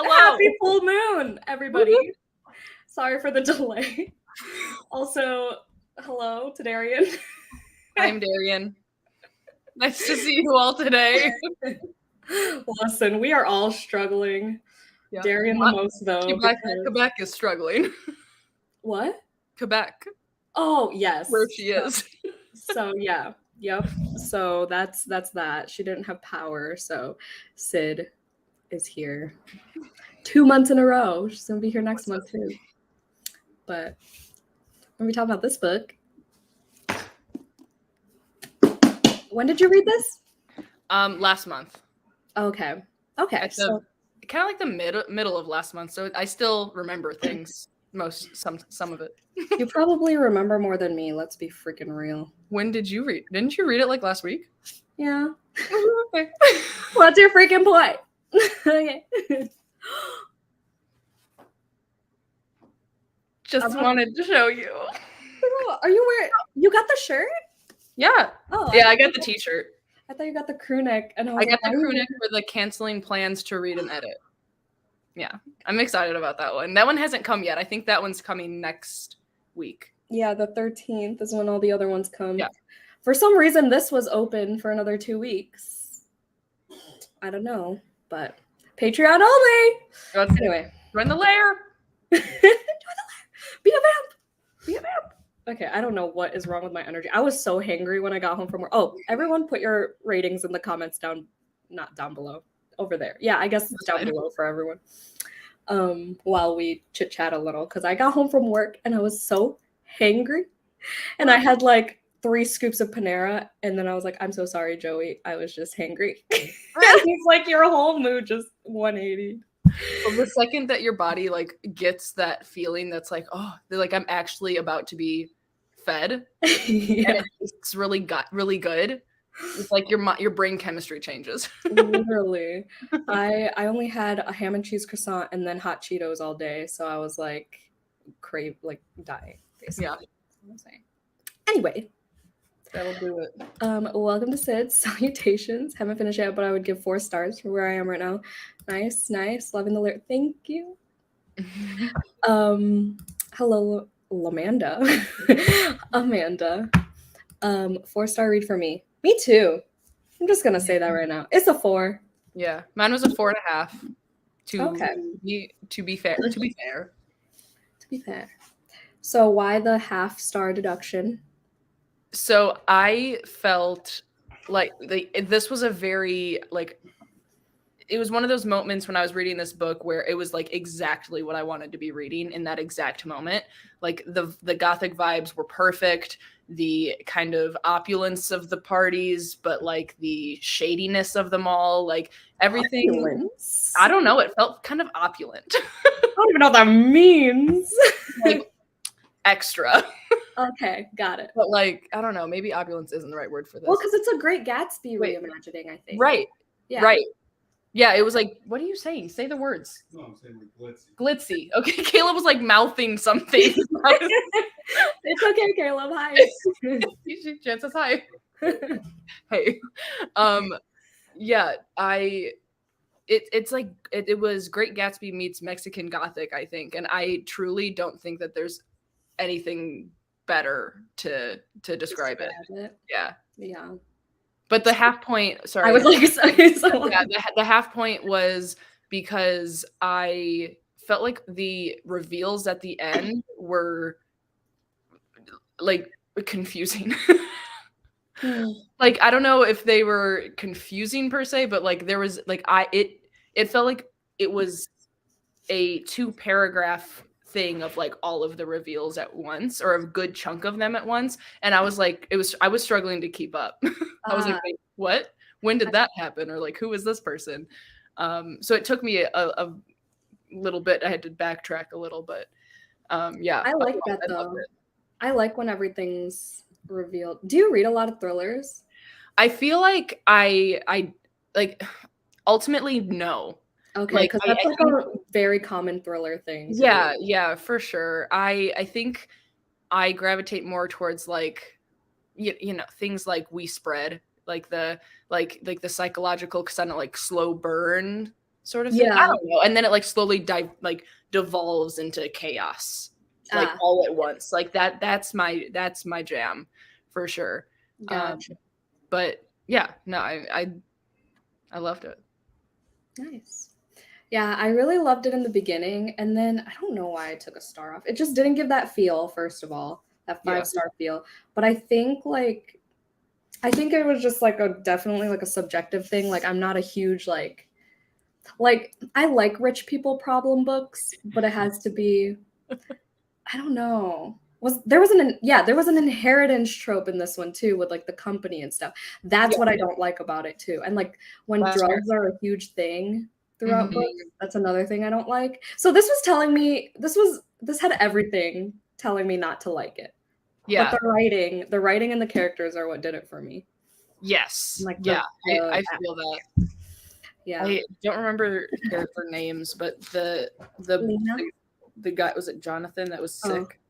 Hello. Happy full moon, everybody. Sorry for the delay. Also, hello to Daryan. I'm Daryan. Nice to see you all today. Listen, we are all struggling. Yeah. Daryan the most, though. Quebec is struggling. What? Quebec. Oh, yes. Where she is. So, yeah. Yep. So that's that. She didn't have power, so Sid is here 2 months in a row. She's gonna be here next month too. But when we talk about this book, when did you read this? Last month. Okay. So kind of like the middle of last month. So I still remember things. Some of it. You probably remember more than me. Let's be freaking real. When did you read? Didn't you read it like last week? Yeah. Okay. What's your freaking point? Okay. Just wanted to show you. Are you wearing? You got the shirt? Yeah. Oh. Yeah, I got the t-shirt. I thought you got the crew neck, and I got the crew neck for the canceling plans to read and edit. Yeah, I'm excited about that one. That one hasn't come yet. I think that one's coming next week. Yeah, the 13th is when all the other ones come. Yeah. For some reason, this was open for another 2 weeks. I don't know, but Patreon only. Anyway, join the lair. Join the lair. Be a vamp. Be a vamp. Okay, I don't know what is wrong with my energy. I was so hangry when I got home from work. Oh, everyone put your ratings in the comments not down below. Over there. Yeah, I guess it's down below for everyone. While we chit chat a little, because I got home from work and I was so hangry, and I had like 3 scoops of Panera, and then I was like, "I'm so sorry, Joey. I was just hangry." And he's like, "Your whole mood just 180." Well, the second that your body like gets that feeling, that's like, oh, like I'm actually about to be fed. Yeah. It's really good. It's like your brain chemistry changes. Literally. I only had a ham and cheese croissant and then hot Cheetos all day, so I was like dying, basically. Yeah. That's what I'm saying. Anyway, that'll do it. Welcome to Sid. Salutations. Haven't finished yet, but I would give 4 stars for where I am right now. Nice. Loving the lyric. Thank you. Hello, Amanda. 4-star read for me. Me too. I'm just gonna say that right now. It's a 4. Yeah, mine was a 4.5. To be fair. So why the half-star deduction? So I felt like this was a very it was one of those moments when I was reading this book where it was like exactly what I wanted to be reading in that exact moment. Like the gothic vibes were perfect. The kind of opulence of the parties, but like the shadiness of them all, like everything. Opulence? I don't know. It felt kind of opulent. I don't even know what that means. Like extra. Okay, got it. But like, I don't know. Maybe opulence isn't the right word for this. Well, because it's a Great Gatsby reimagining, I think. Right. Yeah. Right. Yeah, it was like, what are you saying? Say the words. No, I'm saying like glitzy. Glitzy. Okay, Caleb was like mouthing something. It's okay, Caleb. Hi. Jen says hi. Hey. Yeah, it's like it was Great Gatsby meets Mexican Gothic, I think, and I truly don't think that there's anything better to describe it. Yeah. But the half point, sorry. I was like, sorry. Yeah, the half point was because I felt like the reveals at the end were like confusing. Like, I don't know if they were confusing per se, but like there was like it felt like it was a 2-paragraph thing of like all of the reveals at once, or a good chunk of them at once, and I was like, I was struggling to keep up. I was like, wait, what? When did that happen? Or like, who is this person? So it took me a little bit. I had to backtrack a little, but yeah. I like that though. I like when everything's revealed. Do you read a lot of thrillers? I feel like I like ultimately no. Okay, because that's like a very common thriller thing. Yeah, for sure. I think I gravitate more towards like you know, things like We Spread, like the psychological kind of like slow burn sort of thing. I don't know. And then it like slowly devolves into chaos, like all at once. Like that's my jam for sure. Gotcha. But yeah, no, I loved it. Nice. Yeah, I really loved it in the beginning, and then I don't know why I took a star off. It just didn't give that feel, first of all, that 5-star feel. But I think it was just like definitely like a subjective thing. Like I'm not a huge like I like rich people problem books, but it has to be, I don't know. There was an inheritance trope in this one too, with like the company and stuff. That's what I don't like about it too. And like when drugs are a huge thing throughout books, that's another thing I don't like. So this was telling me this had everything telling me not to like it. Yeah. But the writing and the characters are what did it for me. Yes. Like I feel that. Yeah. I don't remember character names, but the guy, was it Jonathan that was sick?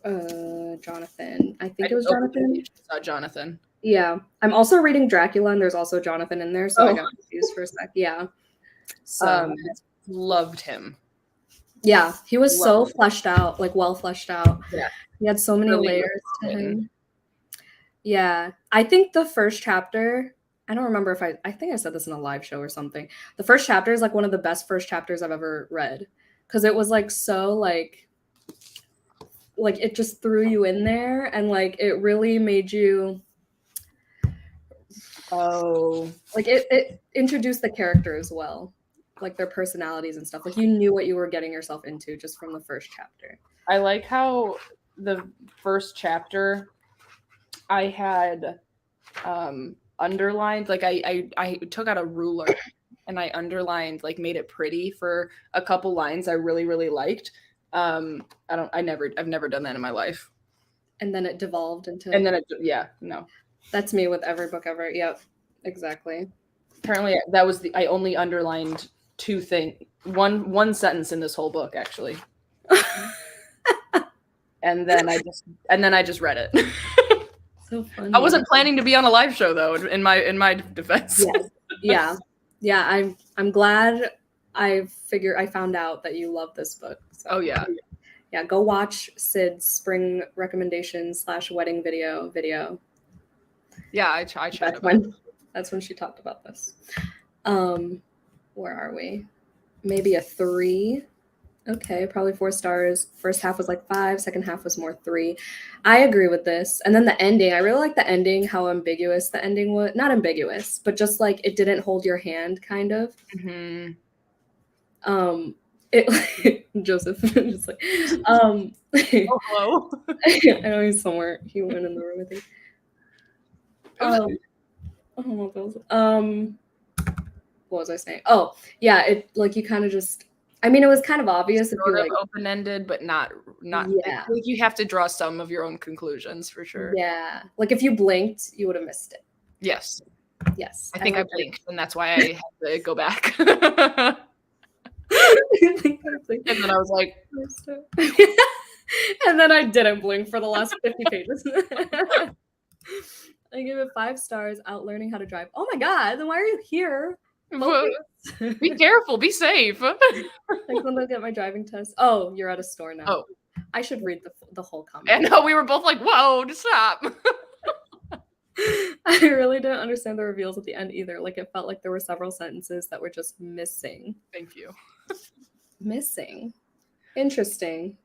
Jonathan. I think it was Jonathan. Jonathan. Yeah. I'm also reading Dracula, and there's also Jonathan in there, so I got confused for a sec. Yeah. So loved him. Yeah, he was so fleshed out, like well fleshed out. Yeah. He had so many layers to him. Yeah. I think the first chapter, I don't remember if I think I said this in a live show or something. The first chapter is like one of the best first chapters I've ever read, because it was like so like it just threw you in there, and like it really made you like it introduced the characters well, like their personalities and stuff. Like you knew what you were getting yourself into just from the first chapter. I like how the first chapter I had underlined, like I took out a ruler and I underlined, like made it pretty for a couple lines I really, really liked. I've never done that in my life. And then it devolved into. And then no. That's me with every book ever. Yep, exactly. Apparently, that was I only underlined two things, one sentence in this whole book actually. and then I just read it. So funny. I wasn't planning to be on a live show though. In my defense. Yeah. I'm glad I found out that you love this book. So. Yeah. Go watch Sid's spring recommendations / wedding video. Yeah, I tried. That's when she talked about this. Where are we? Maybe a 3. Okay, probably 4 stars. First half was like 5. Second half was more 3. I agree with this. And then the ending, I really like the ending, how ambiguous the ending was. Not ambiguous, but just like it didn't hold your hand, kind of. Mm-hmm. Joseph just like hello. I know he's somewhere. He went in the room with me. What was I saying? Oh, yeah, it like you kind of just, I mean, it was kind of obvious if you like open-ended, but not like you have to draw some of your own conclusions for sure. Yeah. Like if you blinked, you would have missed it. Yes. I think I blinked, and that's why I had to go back. And then I was like, and then I didn't blink for the last 50 pages. I gave it 5 stars. Out learning how to drive. Oh my god! Then why are you here? Be careful. Be safe. Like when I get my driving test. Oh, you're at a store now. Oh, I should read the whole comment. I know, we were both like, "Whoa, stop." I really didn't understand the reveals at the end either. Like it felt like there were several sentences that were just missing. Thank you. Missing. Interesting.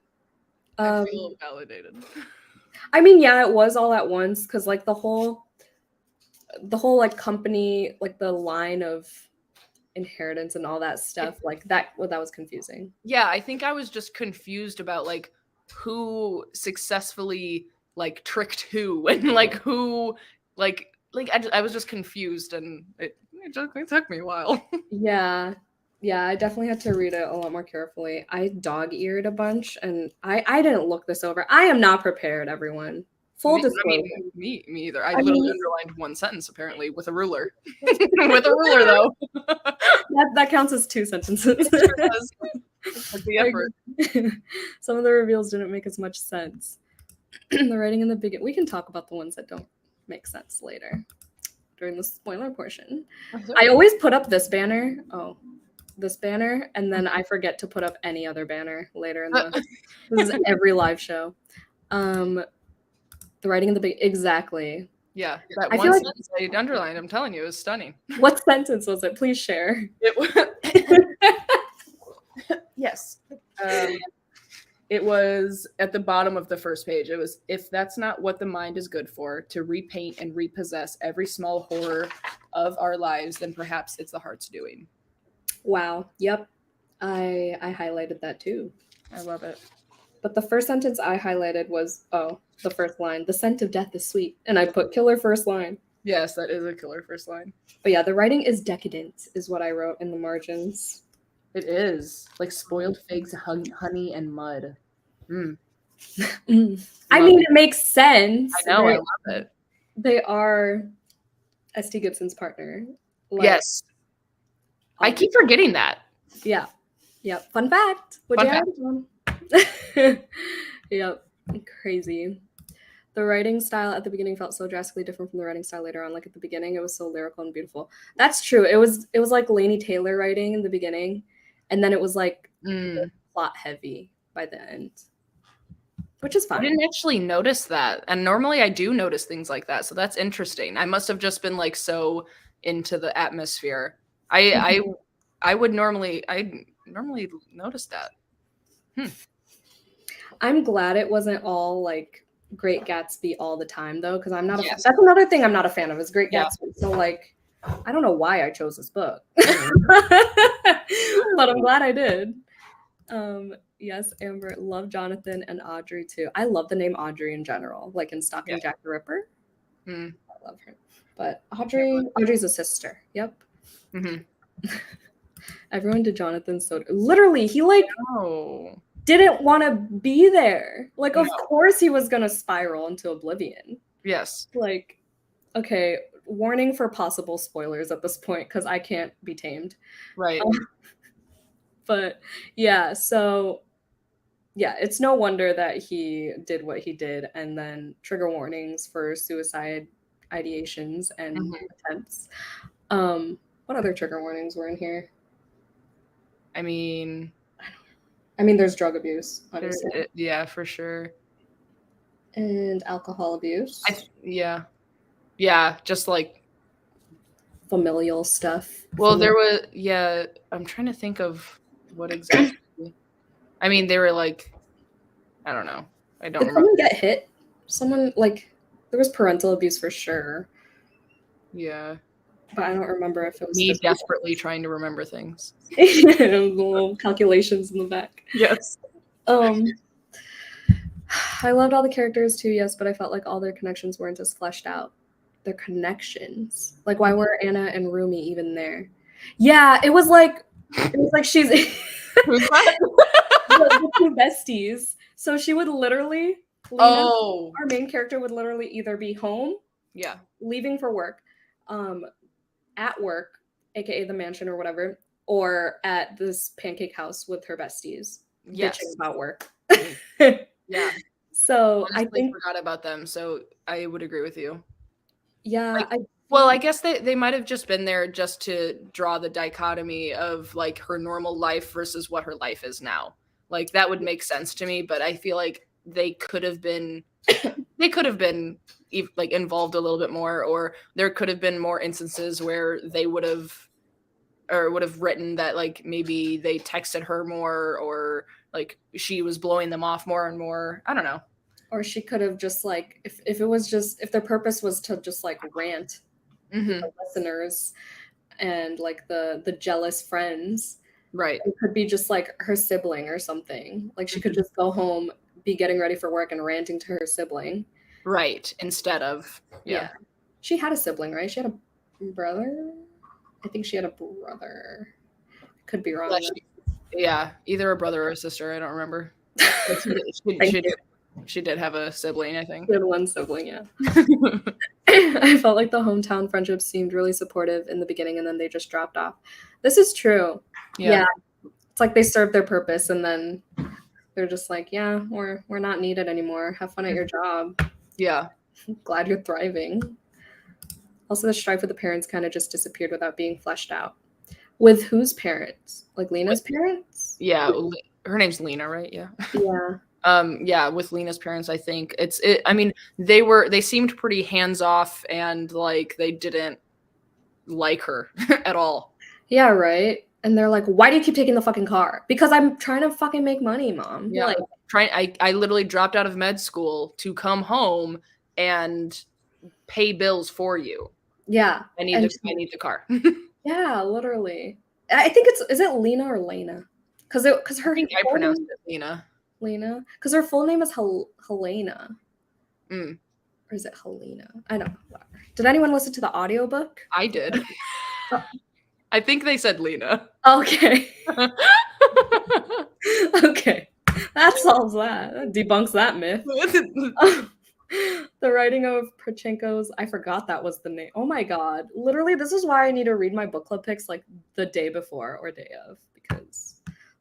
I feel validated. I mean, yeah, it was all at once because like the whole like company, like the line of inheritance and all that stuff, like that was confusing. Yeah, I think I was just confused about like who successfully like tricked who and like who like I was just confused, and it took me a while. Yeah, I definitely had to read it a lot more carefully. I dog-eared a bunch, and I didn't look this over. I am not prepared, everyone. Full disclosure. Me either. I literally underlined one sentence, apparently, with a ruler. With a ruler, though. That counts as 2 sentences. That's the effort. Some of the reveals didn't make as much sense. The writing in the beginning. We can talk about the ones that don't make sense later during the spoiler portion. I always put up this banner. Oh, this banner, and then I forget to put up any other banner later in the. This is every live show. The writing in the big exactly. Yeah, that I one feel like- sentence I underlined. I'm telling you, it was stunning. What sentence was it? Please share. Yes. It was at the bottom of the first page. It was, if that's not what the mind is good for, to repaint and repossess every small horror of our lives, then perhaps it's the heart's doing. Wow. Yep. I highlighted that too. I love it. But the first sentence I highlighted was, the first line, the scent of death is sweet. And I put killer first line. Yes, that is a killer first line. But yeah, the writing is decadent, is what I wrote in the margins. It is. Like spoiled figs, honey, and mud. Mm. I mean, it makes sense. I know, I love it. They are S.T. Gibson's partner. Like, yes. I keep forgetting that. Yeah. Yep. Fun fact. Would Fun you have Yep. Crazy. The writing style at the beginning felt so drastically different from the writing style later on. Like at the beginning, it was so lyrical and beautiful. That's true. It was like Laini Taylor writing in the beginning, and then it was like plot heavy by the end, which is fine. I didn't actually notice that, and normally I do notice things like that, so that's interesting. I must have just been like so into the atmosphere. I normally notice that. I'm glad it wasn't all like Great Gatsby all the time though, because I'm not. Yes. That's another thing I'm not a fan of is Great Yeah. Gatsby. So like, I don't know why I chose this book, but I'm glad I did. Yes, Amber, love Jonathan and Audrey too. I love the name Audrey in general, like in Stalking Jack the Ripper. I love her. But Audrey's a sister. Yep. Mm-hmm. Everyone did Jonathan so literally he like didn't want to be there. Like of course he was gonna spiral into oblivion. Yes. Like, okay, warning for possible spoilers at this point because I can't be tamed. Right. But yeah, so yeah, it's no wonder that he did what he did, and then trigger warnings for suicide ideations and attempts. What other trigger warnings were in here? I mean, there's drug abuse, obviously. Yeah, for sure. And alcohol abuse. Yeah, just like familial stuff. Well, there was, I'm trying to think of what exactly. I mean, they were like, I don't know. I don't remember. Someone get hit? Someone, like, there was parental abuse for sure. Yeah. But I don't remember if it was me desperately trying to remember things. Little calculations in the back. Yes. I loved all the characters too, yes, but I felt like all their connections weren't as fleshed out. Their connections. Like, why were Anna and Rumi even there? Yeah, it was like she's Who's that? the two besties. So she would literally our main character would literally either be home, leaving for work, at work, aka the mansion or whatever, or at this pancake house with her besties, bitching about work. Yeah. So I think forgot about them. So I would agree with you. Yeah. I guess they might have just been there just to draw the dichotomy of like her normal life versus what her life is now. Like that would make sense to me, but I feel like they could have been like involved a little bit more, or there could have been more instances where they would have written that like maybe they texted her more, or like she was blowing them off more and more. I don't know. Or she could have just like, if their purpose was to just like rant the listeners and like the jealous friends, right? It could be just like her sibling or something. Like she could just go home, be getting ready for work and ranting to her sibling. Right. Instead of, She had a sibling, right? She had a brother? I think she had a brother. Could be wrong. Either a brother or a sister. I don't remember. She did have a sibling, I think. She had one sibling, yeah. I felt like the hometown friendships seemed really supportive in the beginning, and then they just dropped off. This is true. Yeah. It's like they served their purpose, and then they're just like, yeah, we're not needed anymore. Have fun at your job. Yeah. Glad you're thriving. Also, the strife with the parents kind of just disappeared without being fleshed out. With whose parents? Like Lena's parents? Yeah, her name's Lena, right? Yeah. Yeah. Yeah, with Lena's parents, I think I mean, they seemed pretty hands off and like they didn't like her at all. Yeah, right. And they're like, why do you keep taking the fucking car? Because I'm trying to fucking make money, Mom. Yeah, Like, I literally dropped out of med school to come home and pay bills for you. yeah. I need the car. Yeah, literally. I think is it Lena or Lena? Because her I think I pronounced it Lena. Lena. Because her full name is Helena. Mm. Or is it Helena? I don't know. Whatever. Did anyone listen to the audiobook? I did. I think they said Lena. Okay. Okay. That solves that. That debunks that myth. The writing of Pachenko's, I forgot that was the name. Oh my god. Literally, this is why I need to read my book club picks like the day before or day of, because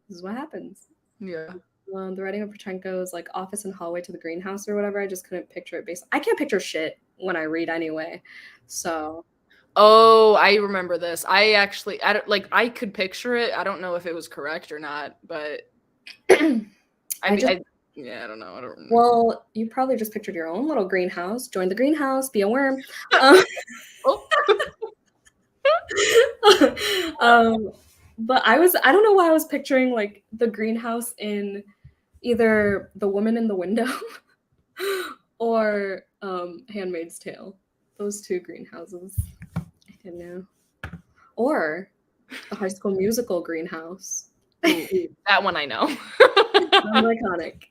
this is what happens. Yeah. The writing of Pachenko's like Office and Hallway to the Greenhouse or whatever, I just couldn't picture it based. I can't picture shit when I read anyway. So oh, I remember this. I I could picture it. I don't know if it was correct or not, but I don't know. I don't remember. Well, you probably just pictured your own little greenhouse. Join the greenhouse, be a worm. But I don't know why I was picturing like the greenhouse in either The Woman in the Window or Handmaid's Tale. Those two greenhouses. I don't know. Or the High School Musical greenhouse. That one I know. Iconic.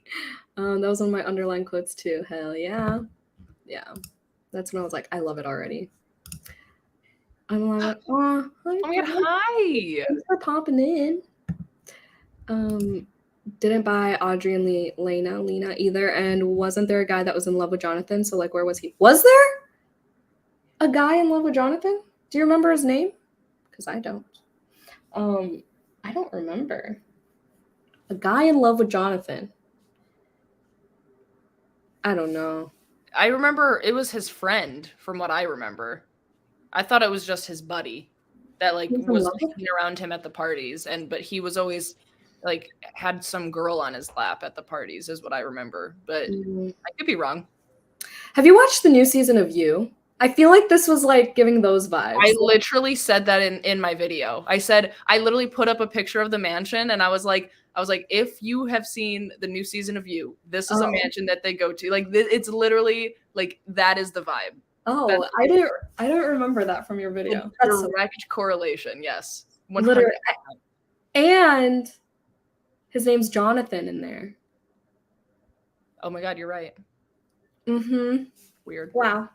That was one of my underlined quotes too. Hell yeah. Yeah. That's when I was like, I love it already. I'm like, oh my god, hi. Thanks for popping in. Didn't buy Audrey and Lena either. And wasn't there a guy that was in love with Jonathan? So like, where was he? Was there a guy in love with Jonathan? Do you remember his name? Because I don't. I don't remember. A guy in love with Jonathan. I don't know. I remember it was his friend, from what I remember. I thought it was just his buddy that like was hanging around him at the parties, but he was always like had some girl on his lap at the parties, is what I remember. But I could be wrong. Have you watched the new season of You? I feel like this was like giving those vibes. I literally said that in my video. I said I literally put up a picture of the mansion, and I was like, if you have seen the new season of You, this is a mansion that they go to. Like it's literally like that is the vibe. Oh, I don't remember that from your video. That's direct correlation. Yes, 100%. Literally. And his name's Jonathan in there. Oh my god, you're right. Mm-hmm. Weird. Wow.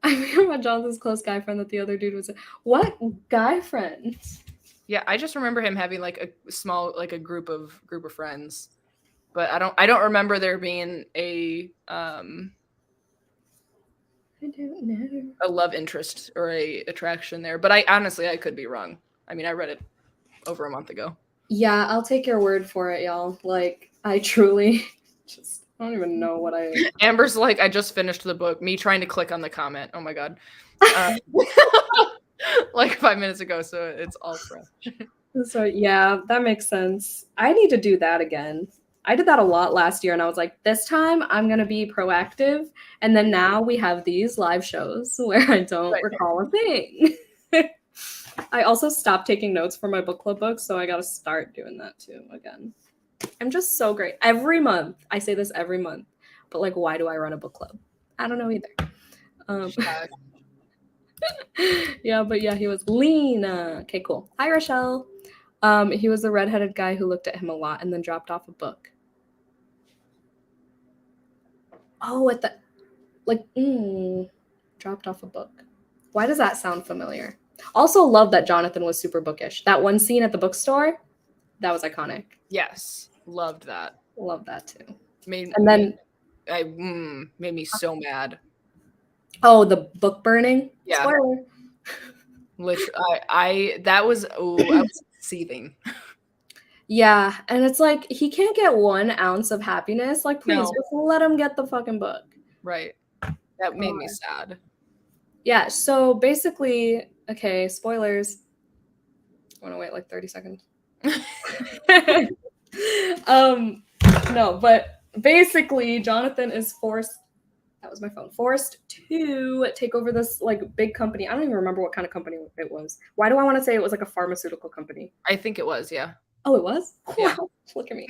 I remember Jonathan's close guy friend that the other dude was. What guy friend? Yeah, I just remember him having like a small, like a group of friends, but I don't remember there being a I don't know. A love interest or a attraction there. But I honestly could be wrong. I mean, I read it over a month ago. Yeah, I'll take your word for it, y'all. Like, I truly just I don't even know what I. Amber's like, I just finished the book. Me trying to click on the comment. Oh my god. Like 5 minutes ago, so it's all fresh. So yeah, that makes sense. I need to do that again. I did that a lot last year, and I was like, this time I'm gonna be proactive. And then now we have these live shows where I don't recall a thing. I also stopped taking notes for my book club books, so I gotta start doing that too again. I'm just so great. Every month, I say this every month, but like, why do I run a book club? I don't know either. Yeah, but yeah, he was Lena. Okay, cool. Hi, Rochelle. He was the redheaded guy who looked at him a lot and then dropped off a book. Oh, dropped off a book. Why does that sound familiar? Also love that Jonathan was super bookish. That one scene at the bookstore, that was iconic. Yes, loved that. Love that too. Made me so mad. Oh, the book burning? Yeah. Spoiler. Literally, I was seething. Yeah, and it's like he can't get 1 ounce of happiness. Like, please, just let him get the fucking book. Right. That made me sad. Yeah, so basically, Okay, spoilers. I want to wait like 30 seconds. No, but basically Jonathan is forced to take over this like big company. I don't even remember what kind of company it was. Why do I want to say it was like a pharmaceutical company? I think it was, yeah. Oh, it was? Yeah. Wow, look at me.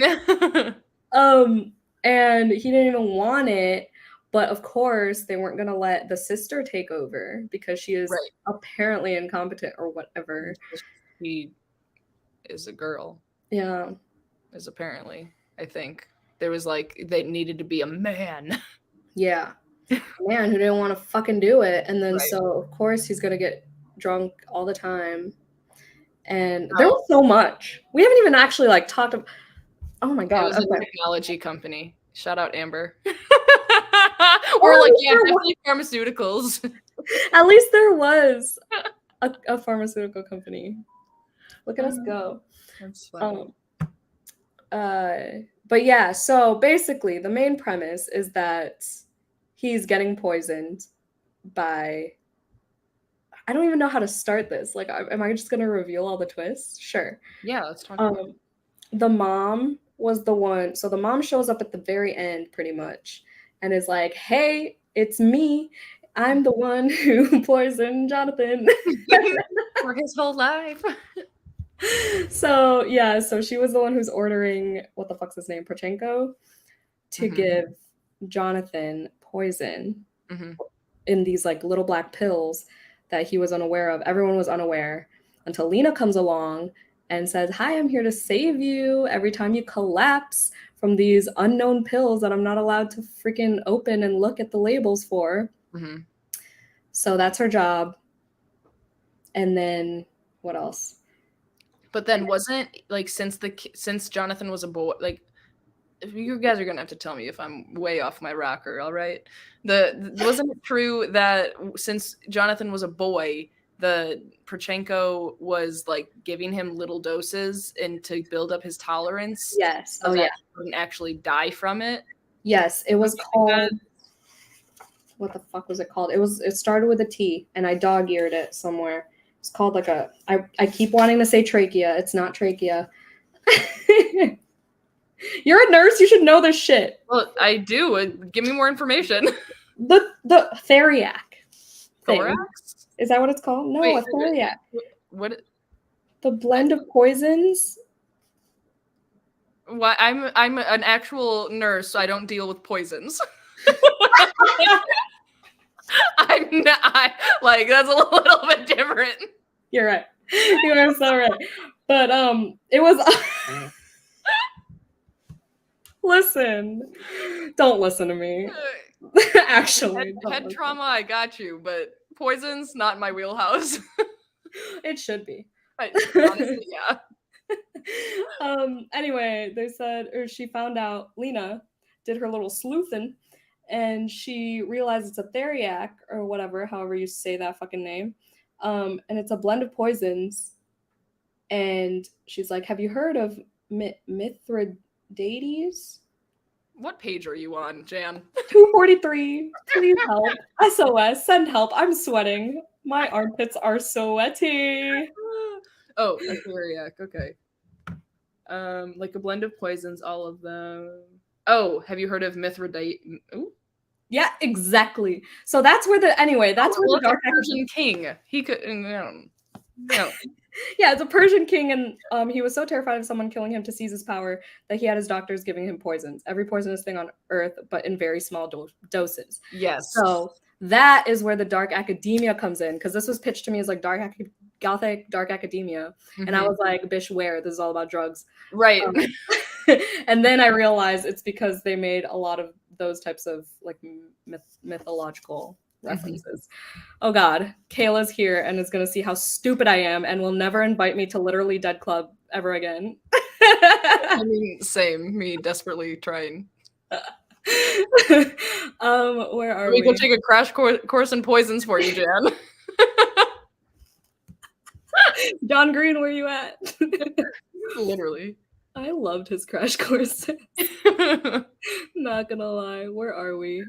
And he didn't even want it, but of course they weren't gonna let the sister take over because she is apparently incompetent or whatever. He is a girl. Yeah. Is apparently, I think. There was like, they needed to be a man. Yeah. A man who didn't want to fucking do it. And then so of course he's gonna get drunk all the time. And there was so much. We haven't even actually like talked about. Oh my god. It was a technology company. Shout out Amber. Or like, yeah, definitely pharmaceuticals. At least there was a pharmaceutical company. Look at us go. That's funny. But yeah, so basically the main premise is that he's getting poisoned by, I don't even know how to start this. Like, am I just gonna reveal all the twists? Sure. Yeah, let's talk about it. The mom was the one, so the mom shows up at the very end pretty much and is like, hey, it's me. I'm the one who poisoned Jonathan. For his whole life. So yeah, so she was the one who's ordering, what the fuck's his name, Prochenko, to give Jonathan poison in these like little black pills that he was unaware of. Everyone was unaware until Lena comes along and says, hi, I'm here to save you every time you collapse from these unknown pills that I'm not allowed to freaking open and look at the labels for. So that's her job. And then what else? But then wasn't like, since Jonathan was a boy, like, you guys are gonna have to tell me if I'm way off my rocker, all right? Wasn't it true that since Jonathan was a boy, the Prochenko was like giving him little doses and to build up his tolerance? Yes. So that he wouldn't actually die from it? Yes, it was called, what the fuck was it called? It started with a T and I dog-eared it somewhere. It's called like I keep wanting to say trachea. It's not trachea. You're a nurse. You should know this shit. Well, I do. Give me more information. The theriac. Thorax? Is that what it's called? No, a theriac. What? The blend of poisons. Why? I'm an actual nurse, so I don't deal with poisons. I'm not, like, that's a little bit different. You're right. You are so right. But it was listen. Don't listen to me. Actually. Head trauma, I got you, but poisons, not my wheelhouse. It should be. Honestly, yeah. Anyway, they said, or she found out, Lena did her little sleuthing, and she realized it's a theriac or whatever, however you say that fucking name. And it's a blend of poisons. And she's like, have you heard of Mithridates? What page are you on, Jan? 243. Please help. SOS. Send help. I'm sweating. My armpits are sweaty. Oh, a theriac. Okay. Like a blend of poisons, all of them. Oh, have you heard of Mithridates? Ooh. Yeah, exactly. So that's where the where the dark Persian king. He could no. Yeah, it's a Persian king, and he was so terrified of someone killing him to seize his power that he had his doctors giving him poisons. Every poisonous thing on Earth, but in very small doses. Yes. So that is where the dark academia comes in, because this was pitched to me as like gothic dark academia, and I was like, bish, where? This is all about drugs. Right. And then I realized it's because they made a lot of those types of like mythological references. Oh god, Kayla's here and is gonna see how stupid I am and will never invite me to Literally Dead Club ever again. I mean, same. Me desperately trying. Where are we? We go take a crash course in poisons for you, Jan. John Green, where you at? Literally. I loved his crash courses. Not gonna lie. Where are we?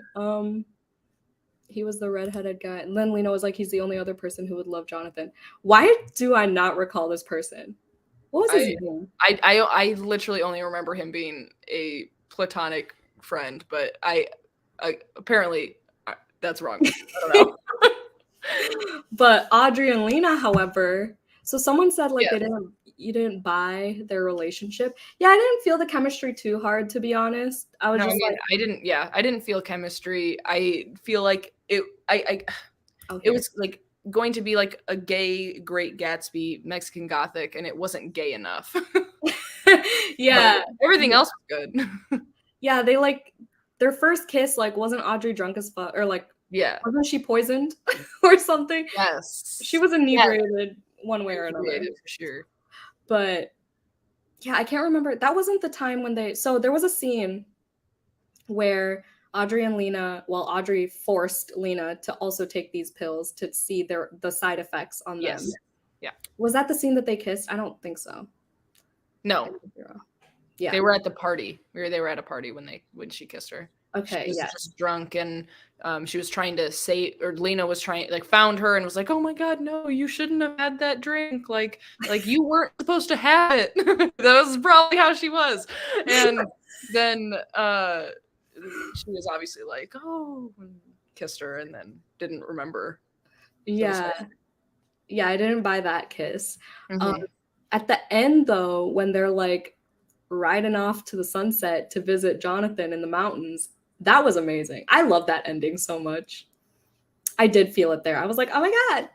He was the redheaded guy. And then Lena was like, he's the only other person who would love Jonathan. Why do I not recall this person? What was his name? I literally only remember him being a platonic friend, but I apparently that's wrong. I don't know. But Audrey and Lena, however, so someone said like you didn't buy their relationship. Yeah, I didn't feel the chemistry too hard, to be honest. I was I didn't feel chemistry. I feel like it was like going to be like a gay Great Gatsby Mexican Gothic, and it wasn't gay enough. Yeah. Everything else was good. Yeah, they like their first kiss, like wasn't Audrey drunk as fuck, or like wasn't she poisoned or something? Yes. She was inebriated one way or another. For sure. But yeah, I can't remember. That wasn't the time when so there was a scene where Audrey and Lena, Audrey forced Lena to also take these pills to see the side effects on them. Yeah. Was that the scene that they kissed? I don't think so. No. Yeah. They were at the party. They were at a party when she kissed her. Okay. She was just drunk, and she was trying to say, or Lena was trying, like, found her and was like, "Oh my God, no, you shouldn't have had that drink. Like you weren't supposed to have it." That was probably how she was. And then she was obviously like, "Oh," and kissed her, and then didn't remember. Yeah. Yeah, I didn't buy that kiss. Mm-hmm. At the end, though, when they're like riding off to the sunset to visit Jonathan in the mountains, that was amazing. I love that ending so much. I did feel it there. I was like, oh my God.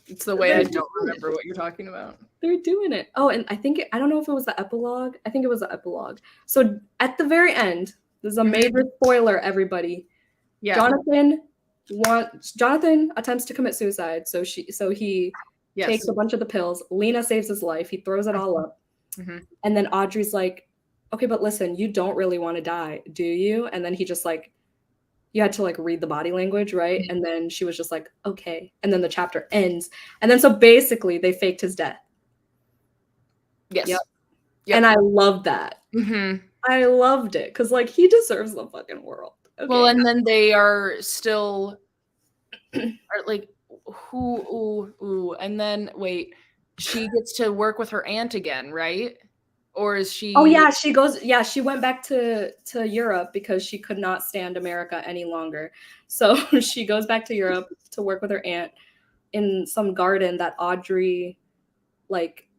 It's the way I don't remember what you're talking about. They're doing it. Oh, and I don't know if it was the epilogue. I think it was the epilogue. So at the very end, this is a major spoiler, everybody. Yeah. Jonathan attempts to commit suicide. So he takes a bunch of the pills. Lena saves his life. He throws it all up. Mm-hmm. And then Audrey's like, okay, but listen, you don't really want to die, do you? And then he just like, you had to like read the body language, right? Mm-hmm. And then she was just like, okay. And then the chapter ends. And then so basically they faked his death. Yes. Yep. And I loved that. Mm-hmm. I loved it because like he deserves the fucking world. Okay. Well, and then they are still like, and then wait, she gets to work with her aunt again, right? Or is she? Oh yeah, she goes. Yeah, she went back to Europe because she could not stand America any longer. So she goes back to Europe to work with her aunt in some garden that Audrey like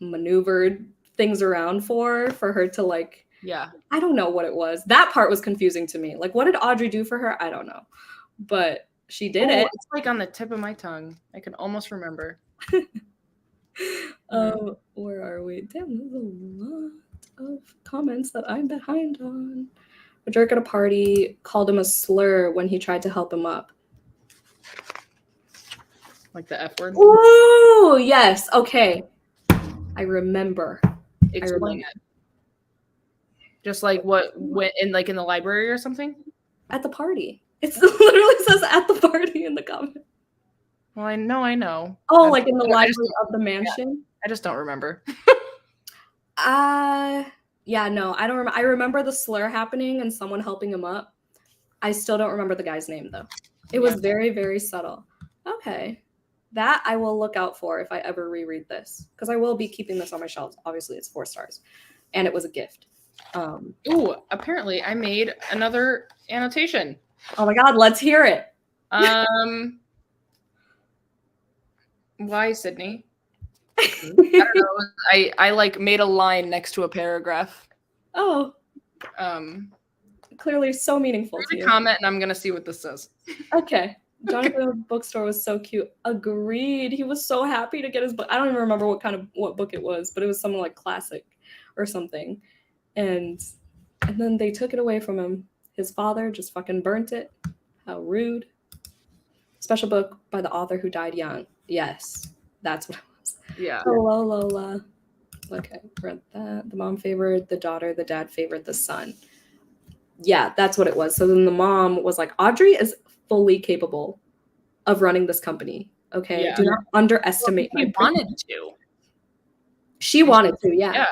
maneuvered things around for her to like. Yeah. I don't know what it was. That part was confusing to me. Like, what did Audrey do for her? I don't know, but she did it. It's like on the tip of my tongue. I can almost remember. Where are we? Damn, there's a lot of comments that I'm behind on. A jerk at a party called him a slur when he tried to help him up. Like the F word? Ooh, yes. Okay. I remember. Explain it. Just like what went in like in the library or something? At the party. It literally says at the party in the comment. Well, I know. Oh, like in the library of the mansion? Yeah, I just don't remember. Yeah, no, I don't remember. I remember the slur happening and someone helping him up. I still don't remember the guy's name, though. It was very, very subtle. Okay. That I will look out for if I ever reread this. Because I will be keeping this on my shelves. Obviously, it's 4 stars. And it was a gift. Apparently I made another annotation. Oh my God, let's hear it. Why Sydney? I don't know. I like made a line next to a paragraph. Oh. Clearly so meaningful to you. Comment and I'm gonna see what this says. Okay. Jonathan's bookstore was so cute. Agreed. He was so happy to get his book. I don't even remember what book it was, but it was something like classic or something. And then they took it away from him. His father just fucking burnt it. How rude. Special book by the author who died young. Yes, that's what it was. Yeah. Hello, Lola. Okay, read that. The mom favored the daughter. The dad favored the son. Yeah, that's what it was. So then the mom was like, Audrey is fully capable of running this company. Okay, do not underestimate my wanted to. She wanted to, yeah.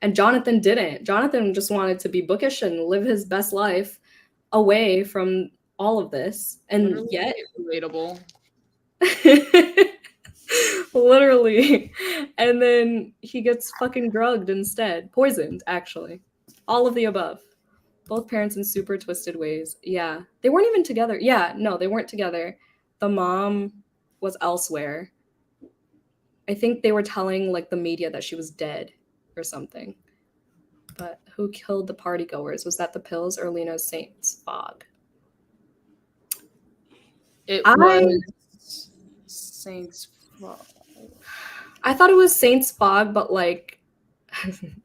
And Jonathan didn't. Jonathan just wanted to be bookish and live his best life. away from all of this, and yet relatable. Literally. And then he gets fucking drugged instead. Poisoned, actually. All of the above. Both parents in super twisted ways. Yeah. They weren't even together. Yeah, no, they weren't together. The mom was elsewhere. I think they were telling like the media that she was dead or something. But who killed the party goers? Was that the pills or Lena's Saint's fog? It was Saint's fog. I thought it was Saint's fog, but like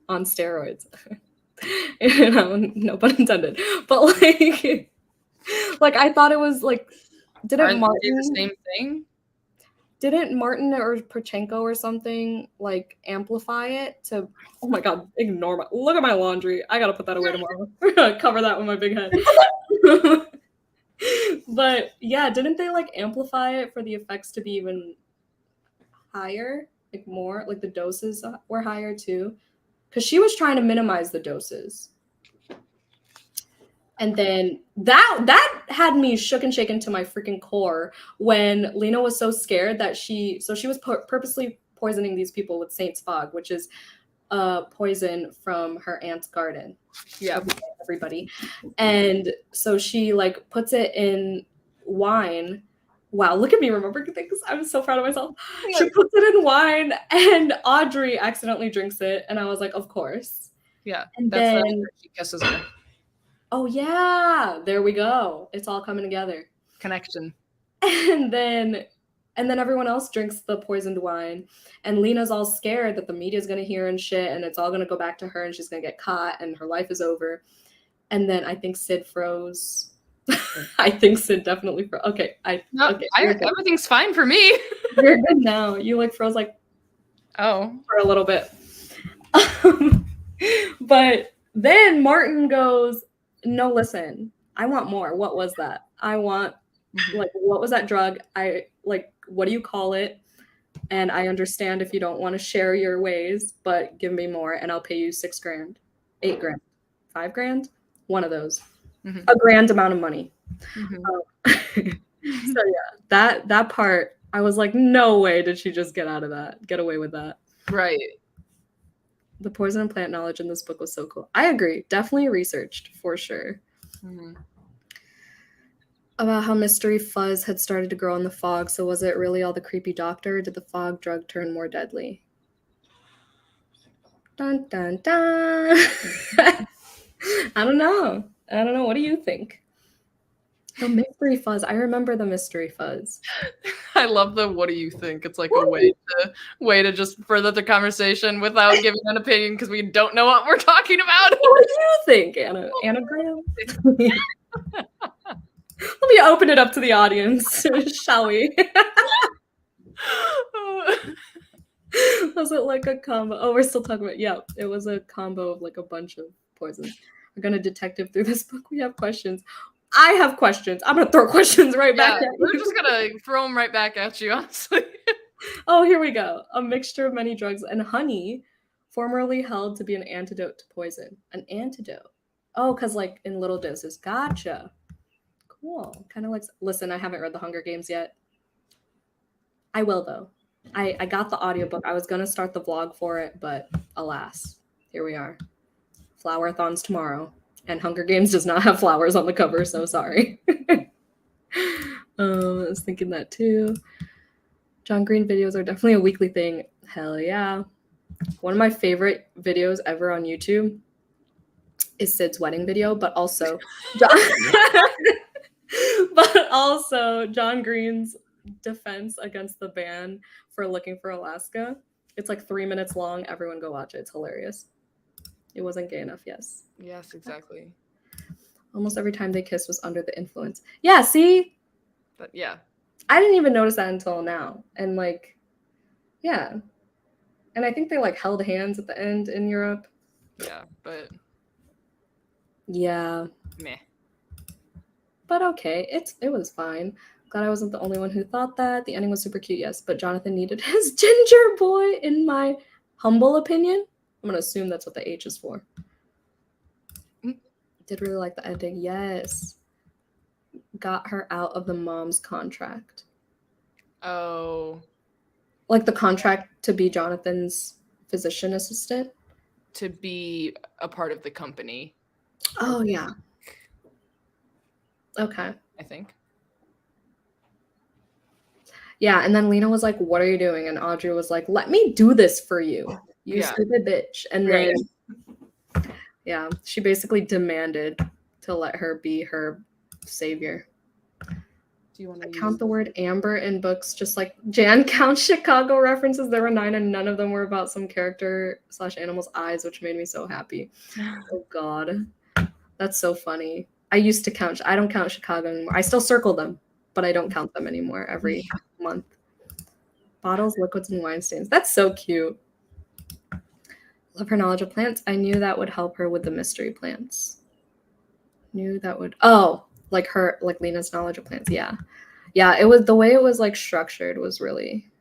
on steroids. You know, no pun intended. But like I thought it was like, didn't Martin the same thing? Didn't Martin or Pachenko or something like amplify it to? Oh my god, ignore my. Look at my laundry. I gotta put that away tomorrow. We're gonna cover that with my big head. But yeah, didn't they like amplify it for the effects to be even higher, like more, like the doses were higher too? Because she was trying to minimize the doses. And then that had me shook and shaken to my freaking core when Lena was so scared that she was purposely poisoning these people with Saint's Fog, which is poison from her aunt's garden. Yeah, everybody. And so she like puts it in wine. Wow, look at me remembering things. I'm so proud of myself. She puts it in wine and Audrey accidentally drinks it. And I was like, of course. Yeah. And that's then she kisses her. Oh yeah, there we go. It's all coming together. Connection. And then everyone else drinks the poisoned wine. And Lena's all scared that the media's gonna hear and shit, and it's all gonna go back to her and she's gonna get caught and her life is over. And then I think Sid froze. I think Sid definitely froze. Okay, everything's fine for me. You're good now. You like froze like for a little bit. But then Martin goes, no, listen, I want more. What was that? I want like, what was that drug? I like, what do you call it? And I understand if you don't want to share your ways, but give me more and I'll pay you $6 grand, $8 grand, $5 grand, one of those, a grand amount of money. So yeah, that part, I was like, no way did she just get away with that. Right. The poison and plant knowledge in this book was so cool. I agree. Definitely researched for sure. About how mystery fuzz had started to grow in the fog. So was it really all the creepy doctor? Or did the fog drug turn more deadly? Dun dun dun. I don't know. What do you think? The mystery fuzz. I remember the mystery fuzz. I love the what do you think? It's like a way to just further the conversation without giving an opinion because we don't know what we're talking about. What do you think, Anagram? Let me open it up to the audience, shall we? Was it like a combo? Oh, we're still talking about, yeah, it was a combo of like a bunch of poisons. We're gonna detective through this book. We have questions. I have questions. I'm gonna throw questions right back at you. We're just gonna throw them right back at you, honestly. Oh, here we go. A mixture of many drugs and honey, formerly held to be an antidote to poison. An antidote. Oh, because like in little doses. Gotcha. Cool. Kind of like, listen, I haven't read The Hunger Games yet. I will though. I got the audiobook. I was gonna start the vlog for it, but alas, here we are. Flower-a-thons tomorrow. And Hunger Games does not have flowers on the cover, so sorry. I was thinking that too. John Green videos are definitely a weekly thing. Hell yeah. One of my favorite videos ever on YouTube is Sid's wedding video, but also John Green's defense against the ban for Looking for Alaska. It's like 3 minutes long. Everyone go watch it. It's hilarious. It wasn't gay enough, yes. Yes, exactly. Almost every time they kissed was under the influence. Yeah, see? But yeah. I didn't even notice that until now. And like, yeah. And I think they like held hands at the end in Europe. Yeah, but yeah. Meh. But okay, it was fine. Glad I wasn't the only one who thought that. The ending was super cute, yes, but Jonathan needed his ginger boy, in my humble opinion. I'm gonna assume that's what the H is for. Did really like the ending. Yes. Got her out of the mom's contract. Oh. Like the contract to be Jonathan's physician assistant? To be a part of the company. Oh, yeah. Okay. I think. Yeah, and then Lena was like, what are you doing? And Audrey was like, let me do this for you. You stupid bitch. And then, yeah, she basically demanded to let her be her savior. Do you want to count the word Amber in books just like Jan counts Chicago references? There were 9 and none of them were about some character/animal's eyes, which made me so happy. Oh, God. That's so funny. I used to count. I don't count Chicago anymore. I still circle them, but I don't count them anymore every month. Bottles, liquids, and wine stains. That's so cute. Love her knowledge of plants. I knew that would help her with the mystery plants. Knew that would. Oh, like Lena's knowledge of plants. Yeah. Yeah, it was the way it was like structured was really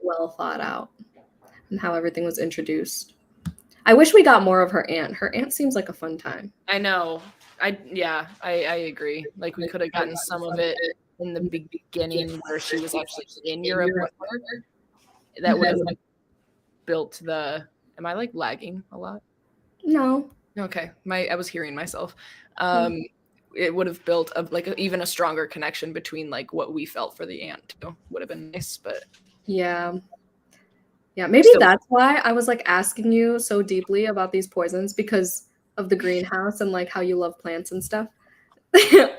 well thought out, and how everything was introduced. I wish we got more of her aunt. Her aunt seems like a fun time. I know. I agree. Like we could have gotten some of it in the beginning where she was actually in Europe. That would have like built the. Am I like lagging a lot? No. Okay, I was hearing myself. It would have built even a stronger connection between like what we felt for the aunt too. Would have been nice, but yeah, maybe that's why I was like asking you so deeply about these poisons, because of the greenhouse and like how you love plants and stuff.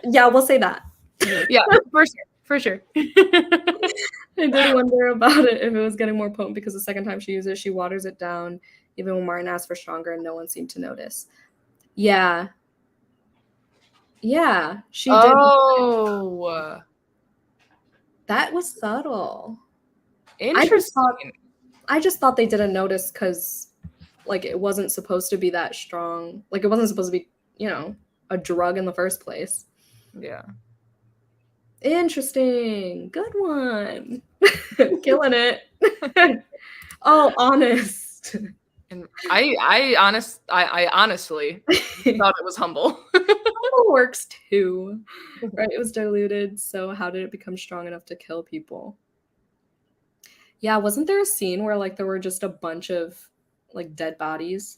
Yeah, we'll say that. Yeah, for sure. I did wonder about it, if it was getting more potent, because the second time she used it, she waters it down, even when Martin asked for stronger, and no one seemed to notice. Yeah, she did. Oh, that was subtle. Interesting. I just thought they didn't notice because, like, it wasn't supposed to be that strong. Like, it wasn't supposed to be, a drug in the first place. Yeah. Interesting. Good one. Killing it. Oh, honest. And I honestly thought it was humble. Humble works too. Right? It was diluted. So how did it become strong enough to kill people? Yeah, wasn't there a scene where like there were just a bunch of like dead bodies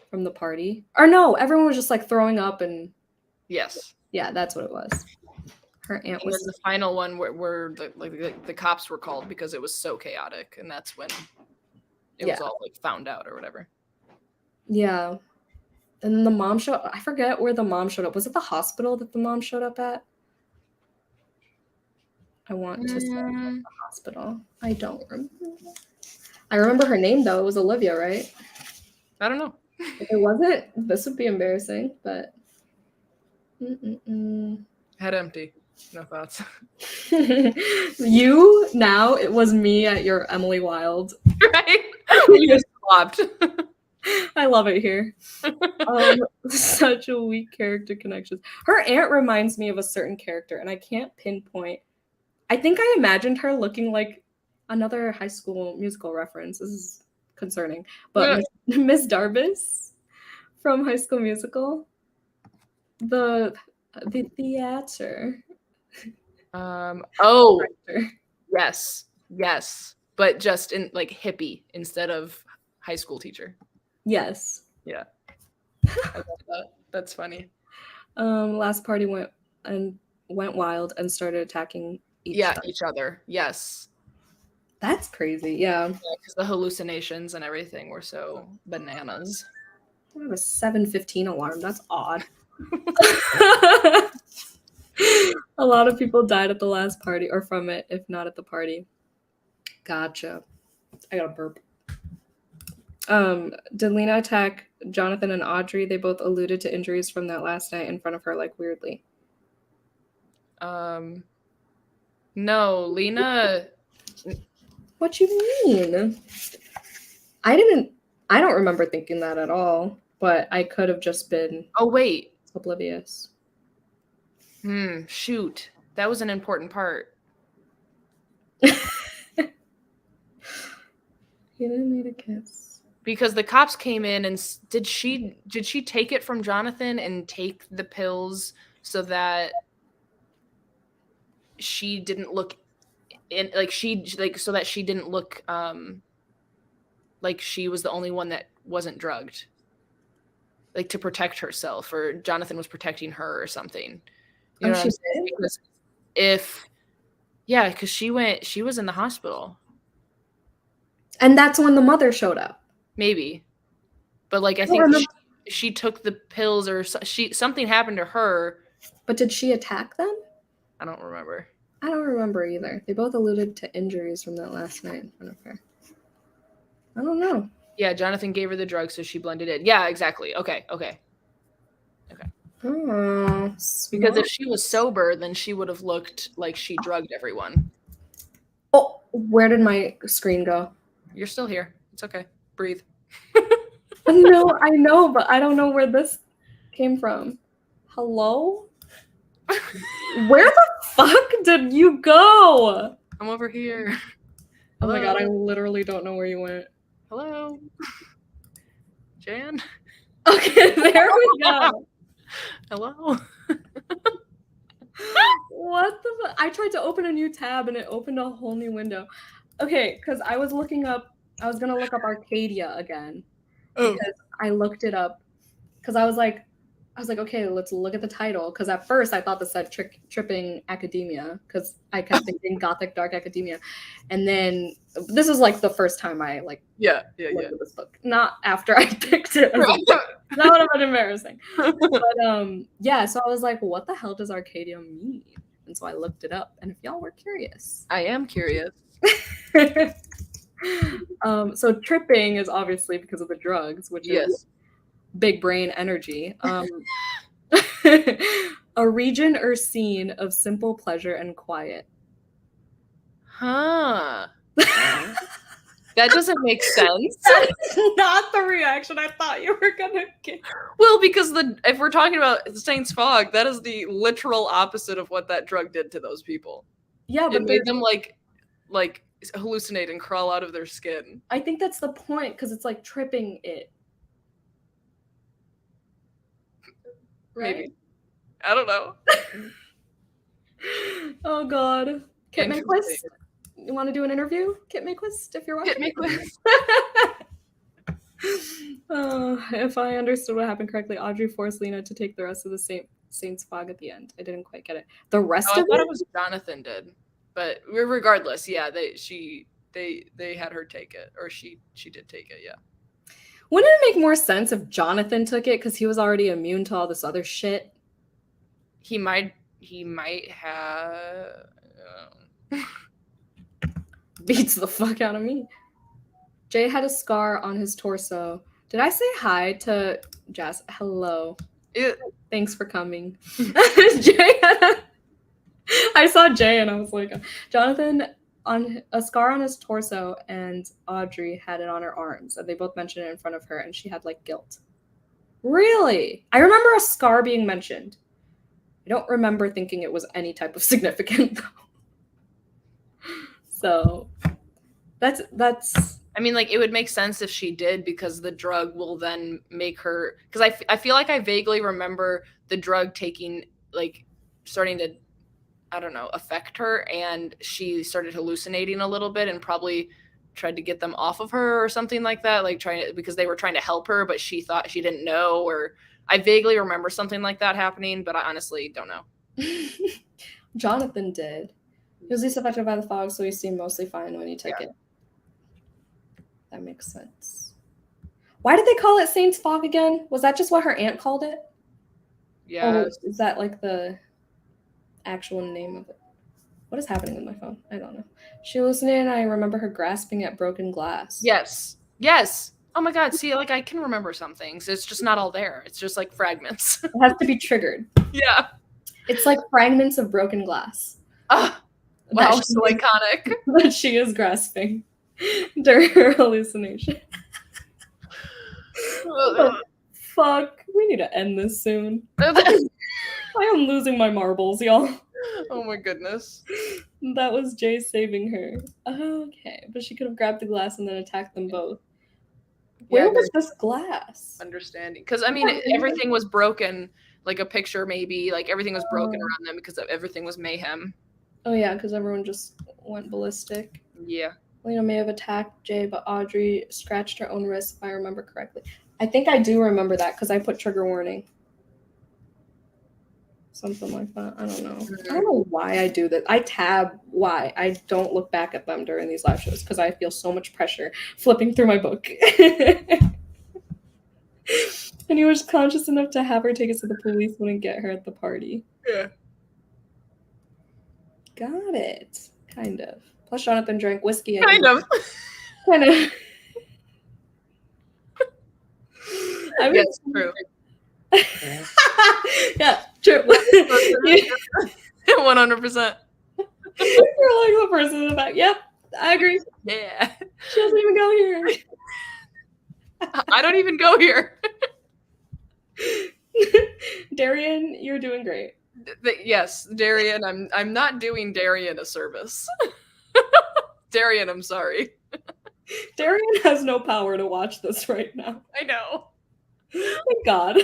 from the party? Or no, everyone was just like throwing up and yes. Yeah, that's what it was. Her aunt was the final one where the cops were called because it was so chaotic, and that's when it was all like found out or whatever. Yeah. And then the mom showed I forget where the mom showed up. Was it the hospital that the mom showed up at? I want to say the hospital. I don't remember. I remember her name though. It was Olivia, right? I don't know. If it wasn't, this would be embarrassing, but Head empty. No thoughts. You now, it was me at your Emily Wilde. Right? You just flopped. I love it here. Such a weak character connections. Her aunt reminds me of a certain character, and I can't pinpoint. I think I imagined her looking like another High School Musical reference. This is concerning. But Miss Darbus from High School Musical. The theater. Yes. But just in like hippie instead of high school teacher. Yes. Yeah. I love that. That's funny. Last party went wild and started attacking each other. Yes. That's crazy. Yeah. Because the hallucinations and everything were so bananas. I have a 7:15 alarm. That's odd. A lot of people died at the last party or from it, if not at the party. Gotcha. I got a burp. Did Lena attack Jonathan and Audrey? They both alluded to injuries from that last night in front of her, like weirdly. No, Lena. What you mean? I don't remember thinking that at all, but I could have just been oblivious. Shoot. That was an important part. He didn't need a kiss. Because the cops came in and did she take it from Jonathan and take the pills so that she didn't look so that she didn't look like she was the only one that wasn't drugged, like to protect herself, or Jonathan was protecting her or something. You know what I'm saying? Because because she was in the hospital, and that's when the mother showed up. Maybe, but like I think she took the pills, or something happened to her. But did she attack them? I don't remember. I don't remember either. They both alluded to injuries from that last night in front of her. I don't know. Yeah, Jonathan gave her the drug, so she blended in. Yeah, exactly. Okay. Oh, because if she was sober, then she would have looked like she drugged everyone. Oh, where did my screen go? You're still here. It's okay. Breathe. No, I know, but I don't know where this came from. Hello? Where the fuck did you go? I'm over here. Oh my god, I literally don't know where you went. Hello? Jan? Okay, there we go. Hello? What the fuck? I tried to open a new tab and it opened a whole new window. Okay, because I was gonna look up Arcadia again. Oh. Because I looked it up. Because I was like, okay, let's look at the title. Because at first I thought this said Tripping Academia, because I kept thinking Gothic Dark Academia. And then this is like the first time I looked at this book. Not after I picked it. That would have been embarrassing. But so I was like, what the hell does Arcadia mean? And so I looked it up. And if y'all were curious. I am curious. So tripping is obviously because of the drugs, which is big brain energy. A region or scene of simple pleasure and quiet. Huh. That doesn't make sense. That's not the reaction I thought you were gonna get. Well, because if we're talking about Saint's Fog, that is the literal opposite of what that drug did to those people. Yeah, but it made them like hallucinate and crawl out of their skin. I think that's the point, because it's like tripping it. Right? Maybe. I don't know. Oh god. Kit Maquist? You want to do an interview? Kit Maquist, if you're watching. Kit Maquist. If I understood what happened correctly, Audrey forced Lena to take the rest of the Saint's Fog at the end. I didn't quite get it. The rest of I thought it was Jonathan did. But regardless, yeah, they had her take it, or she did take it, yeah. Wouldn't it make more sense if Jonathan took it, because he was already immune to all this other shit? He might have. Beats the fuck out of me. Jay had a scar on his torso. Did I say hi to Jess? Hello. Thanks for coming. Jay I saw Jay and I was like, Jonathan on a scar on his torso, and Audrey had it on her arms, and they both mentioned it in front of her, and she had like guilt. Really? I remember a scar being mentioned. I don't remember thinking it was any type of significant though. So that's I mean, like, it would make sense if she did, because the drug will then make her, because I feel like I vaguely remember the drug starting to, I don't know, affect her, and she started hallucinating a little bit and probably tried to get them off of her or something like that, because they were trying to help her, but she thought she didn't know, or I vaguely remember something like that happening, but I honestly don't know. Jonathan did. He was least affected by the fog, so he seemed mostly fine when he took it. That makes sense. Why did they call it Saint's Fog again? Was that just what her aunt called it? Yeah. Or is that like the actual name of it? What is happening with my phone? I don't know. She hallucinated, and I remember her grasping at broken glass. Yes. Oh my god, see, like, I can remember some things. It's just not all there. It's just like fragments. It has to be triggered. Yeah. It's like fragments of broken glass. Wow, so iconic. That she is grasping during her hallucination. Fuck. We need to end this soon. I am losing my marbles, y'all. Oh my goodness. That was Jay saving her. Okay, but she could have grabbed the glass and then attacked them both. Where was this glass? Understanding. Because, I mean, everything was broken, like a picture maybe, like everything was broken around them because everything was mayhem. Oh, yeah, because everyone just went ballistic. Yeah. Lena may have attacked Jay, but Audrey scratched her own wrist, if I remember correctly. I think I do remember that because I put trigger warning. Something like that. I don't know. I don't know why I do that. I tab why. I don't look back at them during these live shows because I feel so much pressure flipping through my book. And he was conscious enough to have her take us to the police and get her at the party. Yeah. Got it. Kind of. Plus, Jonathan drank whiskey. Kind of. Kind of. I mean, yes, true. Yeah, true. 100%. You're like the person in the back. Yep, I agree. Yeah. She doesn't even go here. I don't even go here. Daryan, you're doing great. Yes, Daryan. I'm not doing Daryan a service. Daryan, I'm sorry. Daryan has no power to watch this right now. I know. Thank God.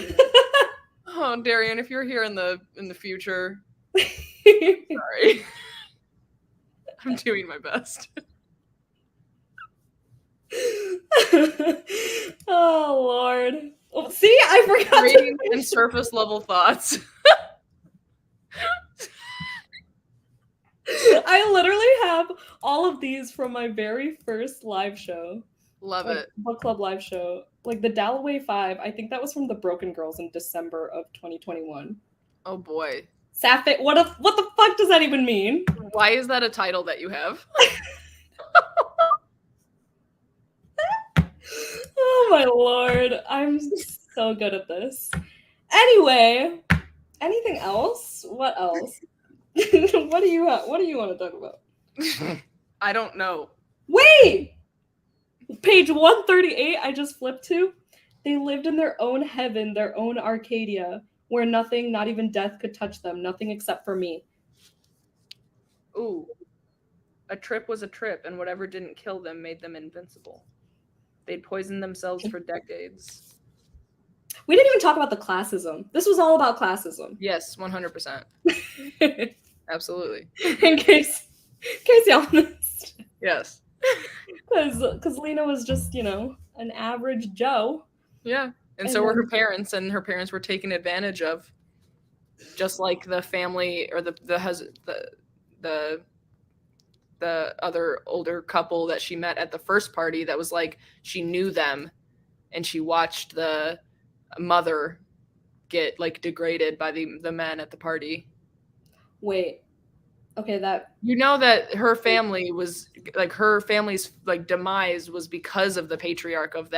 Oh, Daryan, if you're here in the future, sorry. I'm doing my best. Oh Lord. Oh, see, I forgot. Reading and surface level thoughts. I literally have all of these from my very first live show. Love it. Book club live show. Like the Dalloway 5, I think that was from the Broken Girls in December of 2021. Oh boy. Sapphic, what the fuck does that even mean? Why is that a title that you have? Oh my Lord. I'm so good at this. Anyway, anything else? What else? What do you want to talk about? I don't know. Wait! Page 138 I just flipped to. They lived in their own heaven, their own Arcadia, where nothing, not even death, could touch them. Nothing except for me. Ooh. A trip was a trip, and whatever didn't kill them made them invincible. They'd poisoned themselves for decades. We didn't even talk about the classism. This was all about classism. Yes, 100%. Absolutely. In case y'all missed. Yes. Because Lena was just, an average Joe. Yeah. And so were her parents, and her parents were taken advantage of. Just like the family or the other older couple that she met at the first party that was like, she knew them and she watched the mother get like degraded by the men at the party. Wait. Okay, that that her family was like, her family's like demise was because of the patriarch of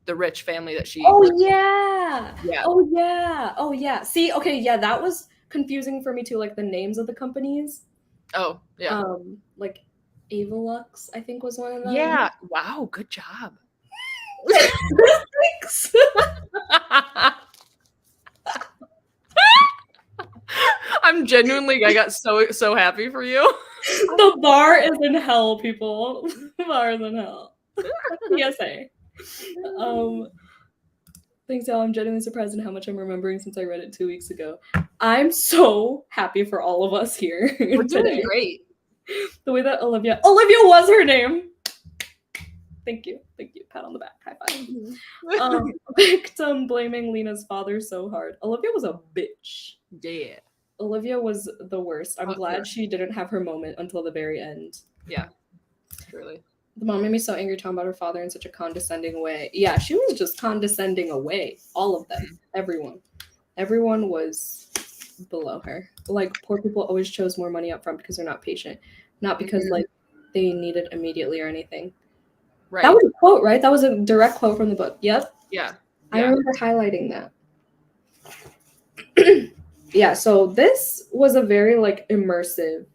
the rich family that she. Oh yeah. Yeah. Oh yeah. Oh yeah. See, okay, yeah, that was confusing for me too, like the names of the companies. Oh, yeah. Like Avalux, I think was one of them. Yeah. Wow, good job. Thanks. I'm genuinely, I got so happy for you. The bar is in hell, people. The bar is in hell. PSA. Thanks, y'all. I'm genuinely surprised in how much I'm remembering since I read it 2 weeks ago. I'm so happy for all of us here. We're doing great. The way that Olivia was her name. Thank you. Pat on the back. High five. Victim blaming Lena's father so hard. Olivia was a bitch. Yeah. Olivia was the worst. I'm glad she didn't have her moment until the very end. Yeah. Truly. The mom made me so angry talking about her father in such a condescending way. Yeah, she was just condescending away. All of them. Everyone. Everyone was below her. Like, poor people always chose more money up front because they're not patient. Not because, like, they need it immediately or anything. Right. That was a quote, right? That was a direct quote from the book. Yep. Yeah. I remember highlighting that. Yeah, so this was a very, like, immersive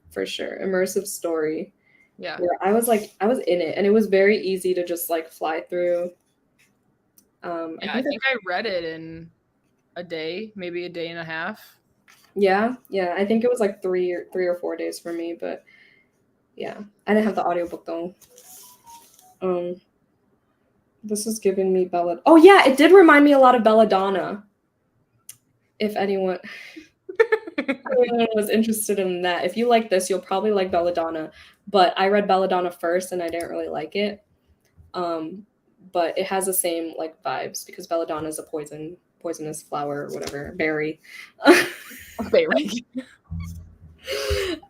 story. Yeah. Where I was in it, and it was very easy to just, like, fly through. I think I read it in a day, maybe a day and a half. Yeah, I think it was like 3 or 4 days for me, but yeah, I didn't have the audiobook though. This is giving me Bella. Oh yeah, it did remind me a lot of Belladonna. If anyone was interested in that, if you like this, you'll probably like Belladonna. But I read Belladonna first, and I didn't really like it. But it has the same like vibes because Belladonna is a poisonous flower or whatever, berry. Berry.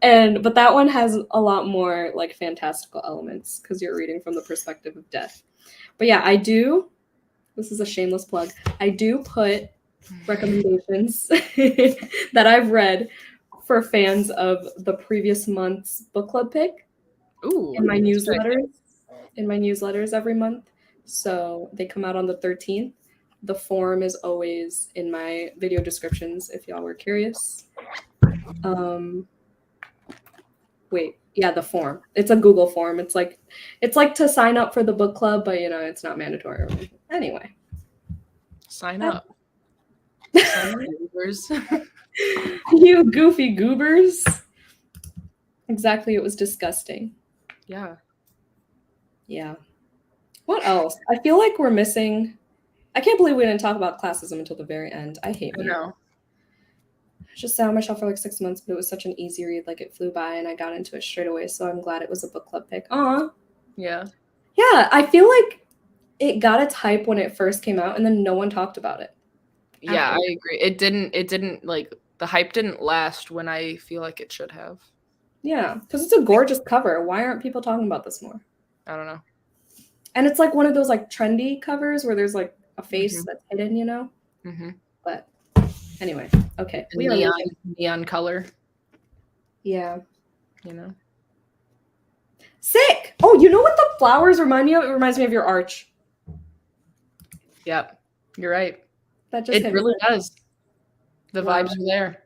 But that one has a lot more like fantastical elements because you're reading from the perspective of death. But yeah, I do. This is a shameless plug. I do put recommendations that I've read for fans of the previous month's book club pick. Ooh, in my newsletters. In my newsletters every month. So they come out on the 13th. The form is always in my video descriptions if y'all were curious. The form. It's a Google form. It's like to sign up for the book club, but it's not mandatory. Anyway. Sign up. Sign up, goobers. You goofy goobers. Exactly, it was disgusting. Yeah. Yeah. What else? I feel like we're missing. I can't believe we didn't talk about classism until the very end. I hate me. No. I just sat on my shelf for like 6 months, but it was such an easy read. Like it flew by and I got into it straight away. So I'm glad it was a book club pick. Aw. Yeah. Yeah. I feel like it got its hype when it first came out and then no one talked about it. Yeah, I agree. It didn't like the hype didn't last when I feel like it should have. Yeah. Because it's a gorgeous cover. Why aren't people talking about this more? I don't know. And it's like one of those like trendy covers where there's like a face that's hidden, Mm-hmm. But anyway, okay. Neon color. Yeah. Sick. Oh, you know what the flowers remind me of? It reminds me of your arch. Yep. You're right. That just it really does. The vibes are there.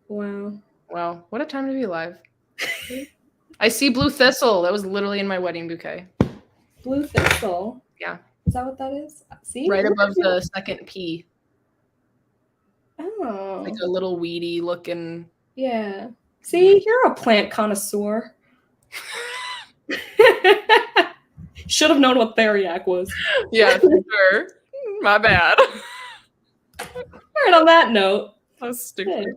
Wow. Wow. What a time to be alive. I see blue thistle. That was literally in my wedding bouquet. Blue thistle? Yeah. Is that what that is? See? Right above the second P. Oh. Like a little weedy looking. Yeah. See, you're a plant connoisseur. Should have known what theriac was. Yeah, for sure. My bad. All right, on that note. That's stupid. Sid.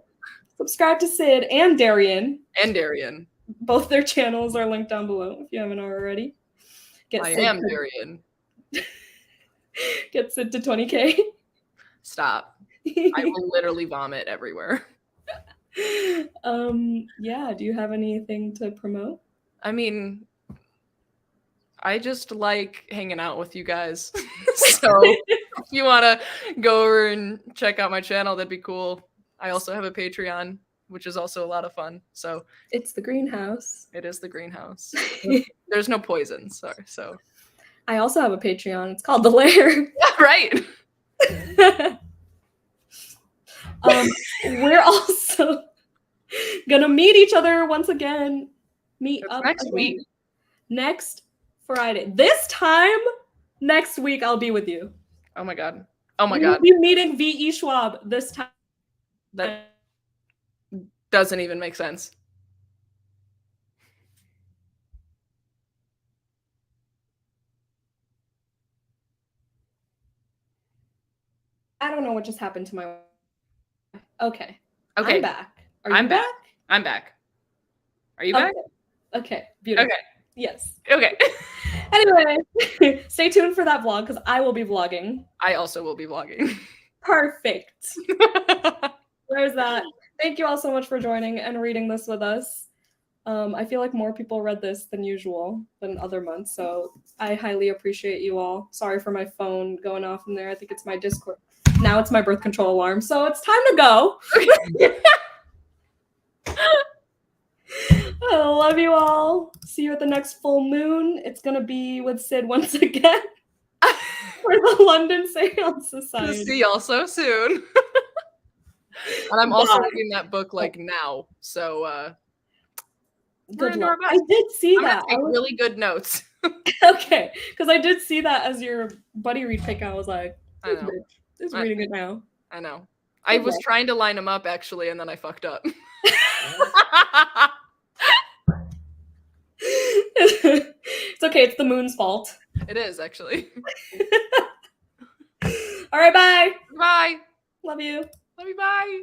Subscribe to Sid and Daryan. And Daryan. Both their channels are linked down below if you haven't already. I am Daryan. Get Sid to 20K. Stop. I will literally vomit everywhere. Yeah, do you have anything to promote? I mean, I just like hanging out with you guys. So if you want to go over and check out my channel, that'd be cool. I also have a Patreon, which is also a lot of fun. So it's the greenhouse. It is the greenhouse. There's no poison, sorry. So I also have a Patreon. It's called The Lair. Right. We're also gonna meet each other once again. Meet That's up next week. Next Friday. This time next week I'll be with you. Oh my god. Oh my god. We'll be meeting V.E. Schwab this time. That doesn't even make sense. I don't know what just happened to my. Okay. Okay. I'm back. Are you back? I'm back. Are you back? Okay. Beautiful. Okay. Yes. Okay. Anyway, stay tuned for that vlog because I will be vlogging. I also will be vlogging. Perfect. There's that. Thank you all so much for joining and reading this with us. I feel like more people read this than usual than other months, so I highly appreciate you all. Sorry for my phone going off in there. I think it's my Discord. Now it's my birth control alarm, so it's time to go. I love you all. See you at the next full moon. It's going to be with Sid once again for the London Seance Society. See y'all so soon. And I'm also reading that book like now, so good luck. I did see that. I take really good notes. Okay, because I did see that as your buddy read pick. I was like, I know. Is reading it now. I know. I was trying to line them up actually, and then I fucked up. It's okay. It's the moon's fault. It is actually. All right, bye. Bye. Love you. Love you. Bye.